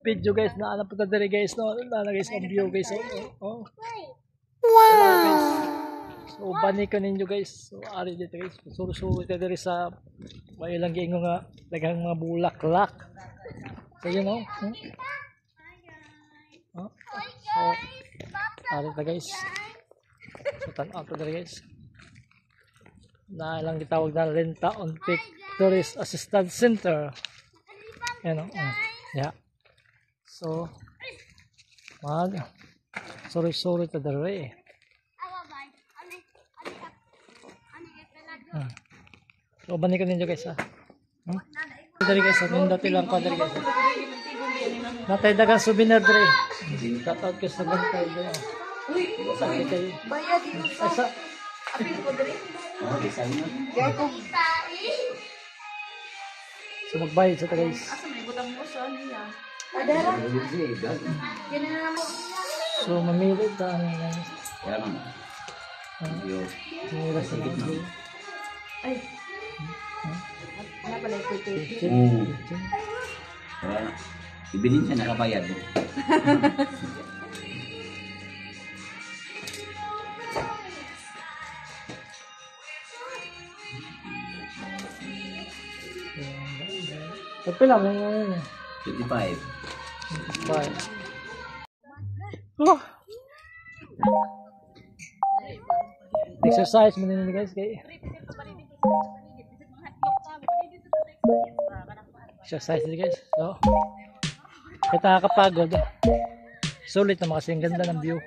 video guys na ano po diri guys no na guys ang view guys oh. Wow. So banikan ninyo guys. So ari dito guys. Suro-suro ta diri sa may ilang giingon nga daghang mga bulaklak. So yun oh. Oh. So ari ta guys. So tan-aw ta diri guys. Na ilang gitawag na Renta on Peak Tourist Assistance Center. Yan o. Yeah. So, sorry to the way. So, banikan ninyo guys ha. Dari guys, nindot ilang ko dari guys. Natay dagang souvenir dari. Shoutout ko sa bantay dyan. Bayad dito sa apil ko diri. So magbayad sa guys. Asa may butang mo sa nila. Adara. Yan na lang mo. So mamili ta ano lang. Kaya man. Yo. Mura sa gitna. Ay. Ano pala ito? Kaya ibilin siya nakabayad. Pila lang yan. 55. Bye. Oh. Exercise mo din guys kay. Exercise din guys. So, kita nakakapagod. Sulit naman kasi ang ganda ng view.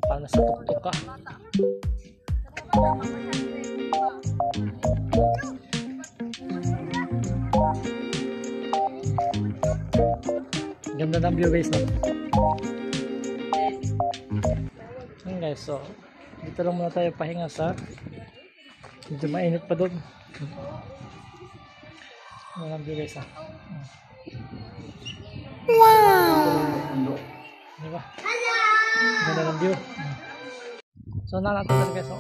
Parang nasa tuktok ka. Ganda ng view guys no? Ayan guys, so dito lang muna tayo pahinga sa medyo mainit pa doon. Ganda ng view guys ha? Wow. Diba? Ganda ng view. So natin guys so.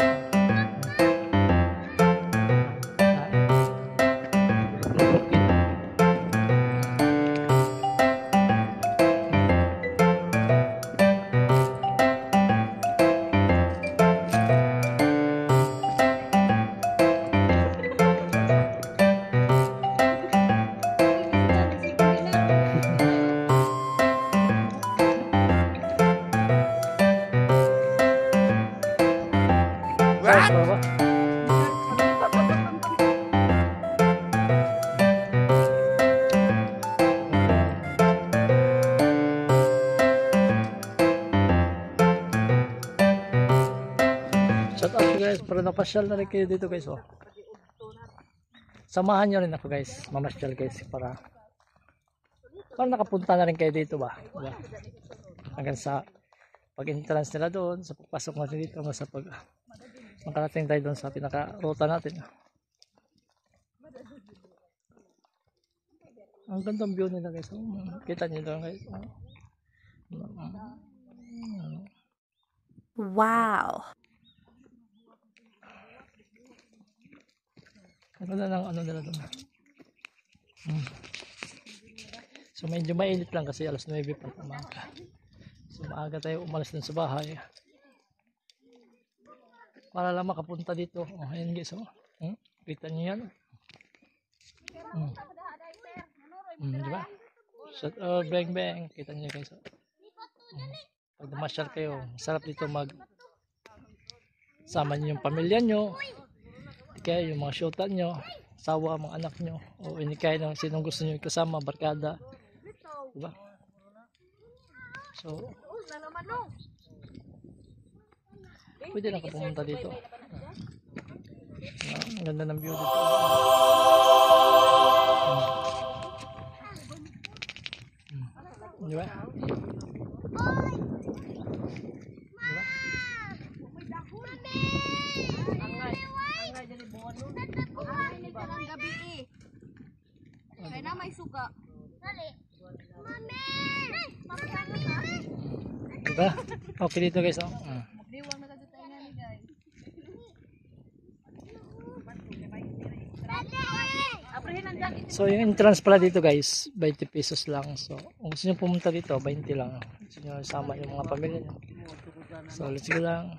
Shout out guys, para napasyal na rin kayo dito guys oh. Samahan nyo rin ako guys, mamasyal guys para nakapunta na rin kayo dito ba, diba? Hanggang sa pag-entrance nila doon, sa pagpasok natin dito, sa pag makarating tayo doon sa pinaka-ruta natin. Ang gandang view nila guys, kita nyo doon guys. Wow. Ano na lang ano nila doon. So medyo mainit lang kasi alas 9 pa umaga. So maaga tayo umalis dun sa bahay. Para lang makapunta dito. Oh, ayan guys oh. Kita niyo yan. Diba? So, bang bang. Kita niyo guys oh. Pag namasyal kayo, sarap dito sama niyo yung pamilya niyo. Kaya yung mga syutan nyo, sawa mga anak nyo, o inikay ng sinong gusto nyo kasama, barkada. Diba? So, pwede na ka pumunta dito. Ang ganda ng view dito. Diba? Kaya na may suka. Diba? Okay dito guys oh. Magdiwang na tayo nga ni guys. So yung entrance pala dito guys, 20 pesos lang. So kung gusto nyo pumunta dito, 20 lang. Gusto nyo sama yung mga pamilya nyo. So let's go lang.